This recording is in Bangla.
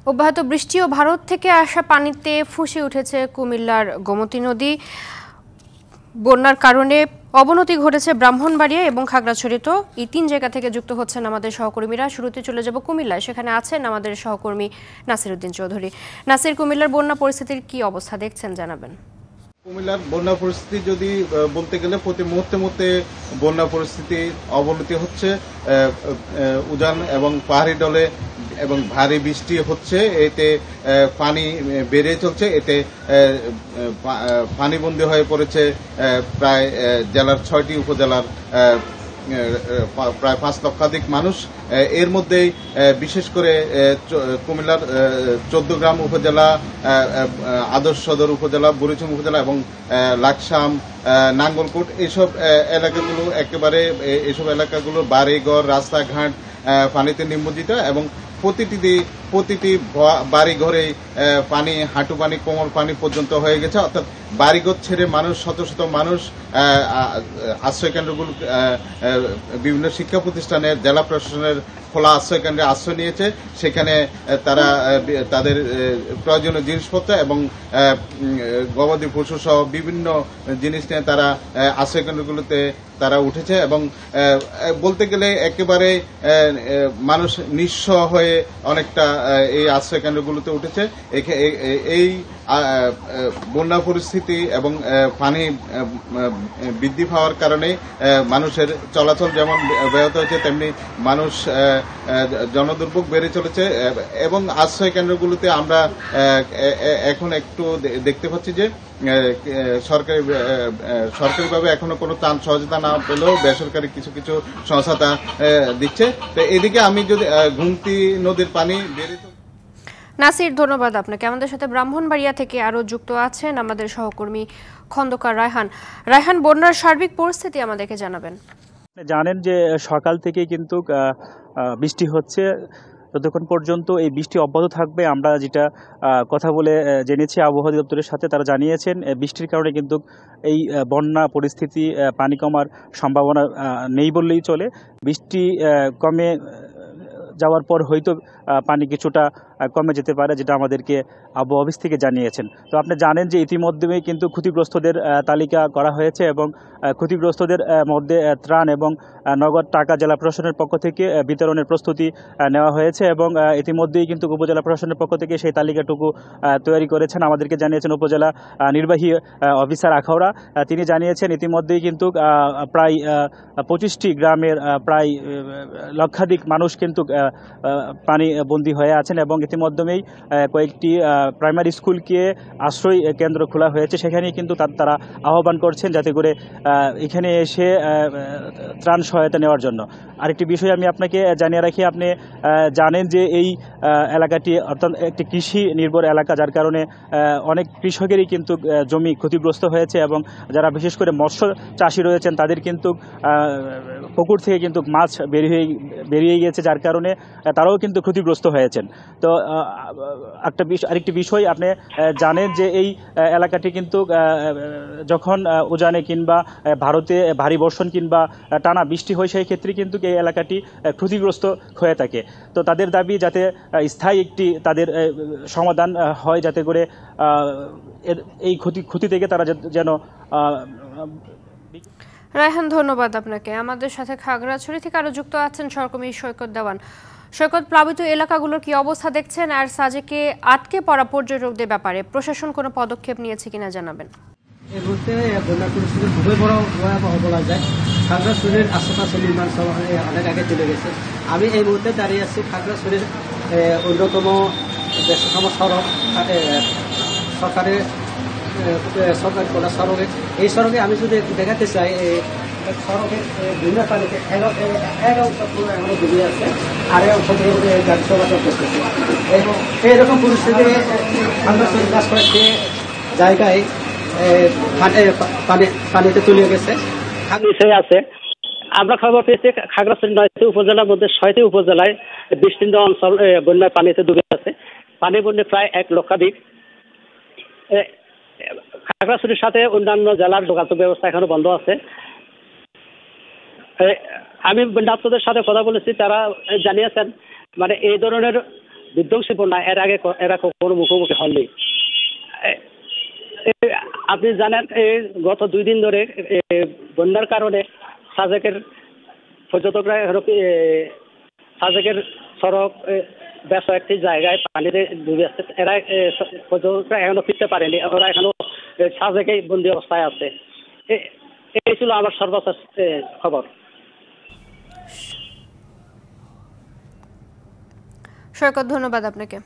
অব্যাহত বৃষ্টি ও ভারত থেকে আসা পানিতে ফুঁসে উঠেছে কুমিল্লার গোমতী নদী। বন্যার কারণে অবনতি ঘটেছে ব্রাহ্মণবাড়িয়া এবং খাগড়াছড়িতে। এই তিন জায়গা থেকে যুক্ত হচ্ছেন আমাদের সহকর্মীরা। শুরুতে চলে যাব কুমিল্লায়, সেখানে আছেন আমাদের সহকর্মী নাসির উদ্দিন চৌধুরী। নাসির, কুমিল্লার বন্যা পরিস্থিতির কি অবস্থা দেখছেন জানাবেন। কুমিল্লার বন্যা পরিস্থিতি যদি বলতে গেলে প্রতি মুহূর্তে বন্যা পরিস্থিতি অবনতি হচ্ছে। উজান এবং পাহাড়ি ডলে এবং ভারী বৃষ্টি হচ্ছে, এতে পানি বেড়ে চলছে। এতে পানিবন্দী হয়ে পড়েছে প্রায় জেলার 6টি উপজেলার প্রায় 5 লক্ষাধিক মানুষ। এর মধ্যেই বিশেষ করে কুমিল্লার 14 গ্রাম উপজেলা, আদর্শ সদর উপজেলা, বুড়িচং উপজেলা এবং লাকসাম, নাঙ্গলকোট এইসব এলাকাগুলো একেবারে এসব এলাকাগুলোর বাড়িঘর, রাস্তাঘাট পানিতে নিমজ্জিত এবং প্রতিটি বাড়ি ঘরে পানি, হাঁটু পানি, কোমর পানি পর্যন্ত হয়ে গেছে। অর্থাৎ বাড়িঘর ছেড়ে মানুষ, শত শত মানুষ আশ্রয় কেন্দ্রগুলো, বিভিন্ন শিক্ষা প্রতিষ্ঠানের, জেলা প্রশাসনের খোলা আশ্রয় কেন্দ্রে আশ্রয় নিয়েছে। সেখানে তারা তাদের প্রয়োজনীয় জিনিসপত্র এবং গবাদি পশু সহ বিভিন্ন জিনিস নিয়ে তারা আশ্রয় কেন্দ্রগুলোতে তারা উঠেছে এবং বলতে গেলে একেবারে মানুষ নিঃস্ব হয়ে অনেকটা এই আশ্রয় কেন্দ্রগুলোতে উঠেছে। এই বন্যা পরিস্থিতি এবং পানি বৃদ্ধি পাওয়ার কারণে মানুষের চলাচল যেমন ব্যাহত হয়েছে, তেমনি মানুষ জনদুর্ভোগ বেড়ে চলেছে এবং আশ্রয় কেন্দ্রগুলোতে আমরা এখন একটু দেখতে পাচ্ছি যে সরকারিভাবে এখনো কোনো ত্রাণ সহযোগিতা না পেলেও বেসরকারি কিছু কিছু সংস্থা দিচ্ছে। তো এদিকে আমি যদি গোমতী নদীর পানি বেড়ে নাসির, ধন্যবাদ আপনাকে। আমাদের সাথে ব্রাহ্মণবাড়িয়া থেকে আরো যুক্ত আছেন আমাদের সহকর্মী খন্দকার রায়হান। রায়হান, বন্যার সার্বিক পরিস্থিতি আমাদেরকে জানাবেন। জানেন যে সকাল থেকে কিন্তু বৃষ্টি হচ্ছে। যতক্ষণ পর্যন্ত এই বৃষ্টি অব্যাহত থাকবে, আমরা যেটা কথা বলে জেনেছি আবহাওয়া দপ্তরের সাথে, তারা জানিয়েছেন বৃষ্টির কারণে কিন্তু এই বন্যা পরিস্থিতি, পানি কমার সম্ভাবনা নেই বললেই চলে। বৃষ্টি কমে যাওয়ার পর হয়তো পানি কিছুটা কমে যেতে পারে, যেটা আমাদেরকে আবহাওয়া অফিস থেকে জানিয়েছেন। তো আপনি জানেন যে ইতিমধ্যেই কিন্তু ক্ষতিগ্রস্তদের তালিকা করা হয়েছে এবং ক্ষতিগ্রস্তদের মধ্যে ত্রাণ এবং নগদ টাকা জেলা প্রশাসনের পক্ষ থেকে বিতরণের প্রস্তুতি নেওয়া হয়েছে এবং ইতিমধ্যেই কিন্তু উপজেলা প্রশাসনের পক্ষ থেকে সেই তালিকাটুকু তৈরি করেছেন। আমাদেরকে জানিয়েছেন উপজেলা নির্বাহী অফিসার আখাউড়া। তিনি জানিয়েছেন ইতিমধ্যেই কিন্তু প্রায় 25টি গ্রামের প্রায় লক্ষাধিক মানুষ কিন্তু পানি বন্দী হয়ে আছেন এবং ইতিমধ্যেই কয়েকটি প্রাইমারি স্কুলকে আশ্রয় কেন্দ্র খোলা হয়েছে। সেখানেই কিন্তু তারা আহ্বান করছেন যাতে করে এখানে এসে ত্রাণ সহায়তা নেওয়ার জন্য। আরেকটি বিষয় আমি আপনাকে জানিয়ে রাখি, আপনি জানেন যে এই এলাকাটি অর্থাৎ একটি কৃষি নির্ভর এলাকা, যার কারণে অনেক কৃষকেরই কিন্তু জমি ক্ষতিগ্রস্ত হয়েছে এবং যারা বিশেষ করে মৎস্য চাষি রয়েছেন তাদের কিন্তু পুকুর থেকে কিন্তু মাছ বেরিয়ে গিয়েছে, যার কারণে তারাও কিন্তু ক্ষতিগ্রস্ত হয়েছেন। তো আরেকটি বিষয়, আপনি জানেন যে এই এলাকাটি কিন্তু যখন উজানে কিংবা ভারতে ভারী বর্ষণ কিংবা টানা বৃষ্টি হয়, সেই ক্ষেত্রে কিন্তু এই এলাকাটি ক্ষতিগ্রস্ত হয়ে থাকে। তো তাদের দাবি যাতে স্থায়ী একটি তাদের সমাধান হয়, যাতে করে এই ক্ষতি থেকে তারা যেন। রায়হান, ধন্যবাদ আপনাকে। আমাদের সাথে খাগড়াছড়ি থেকে আরো যুক্ত আছেন সহকর্মী সৈকত দেওয়ান। সৈকত, প্লাবিত এলাকাগুলোর কি অবস্থা দেখছেন, আর সাজেকে আটকে পড়া পর্যটকদের ব্যাপারে প্রশাসন কোনো পদক্ষেপ নিয়েছে কিনা জানাবেন। এই মুহূর্তে বন্যা পরিস্থিতি খুবই ভয়াবহ বলা যায়। খাগড়াছড়ির আশেপাশে নির্মাণ অনেক আগে চলে গেছে। আমি এই মুহূর্তে দাঁড়িয়ে আছি খাগড়াছড়ির অন্যতম ব্যস্ততম সড়ক, সরকারি করা সড়কে। এই সড়কে আমি যদি দেখাতে চাই, সড়কের বিভিন্ন পানিতে এক অংশ পুরো এখনো ডুবে আছে, আর এক অংশ গাড়ি চলাচল করতেছে। এবং এইরকম পরিস্থিতি খাগড়াছড়ি কাজ কয়েকটি জায়গায় পানিতে তলিয়ে গেছে, আছে। আমরা খবর পেয়েছি খাগড়াছড়ি 9টি উপজেলার মধ্যে 6টি উপজেলায় বিস্তীর্ণ অঞ্চল বন্যায় পানিতে ডুবে আছে। পানি বন্যে প্রায় 1 লক্ষাধিক। খাগড়াছড়ির সাথে অন্যান্য জেলার যোগাযোগ ব্যবস্থা এখনো বন্ধ আছে। আমি ডাক্তারদের সাথে কথা বলেছি, তারা জানিয়েছেন মানে এই ধরনের বিধ্বংসী বন্যা এরা কোনো মুখোমুখি হননি। আপনি জানেন গত 2 দিন ধরে বন্যার কারণে সাজেকের পর্যটকরা সাজেকের সড়ক বেশ একটি জায়গায় পানিতে ডুবে আছে। এরা পর্যটকরা এখনো ফিরতে পারেনি, ওরা এখনো সাজেকেই বন্দি অবস্থায় আছে। এই ছিল আমার সর্বশেষ খবর। সৈকত, ধন্যবাদ আপনাকে।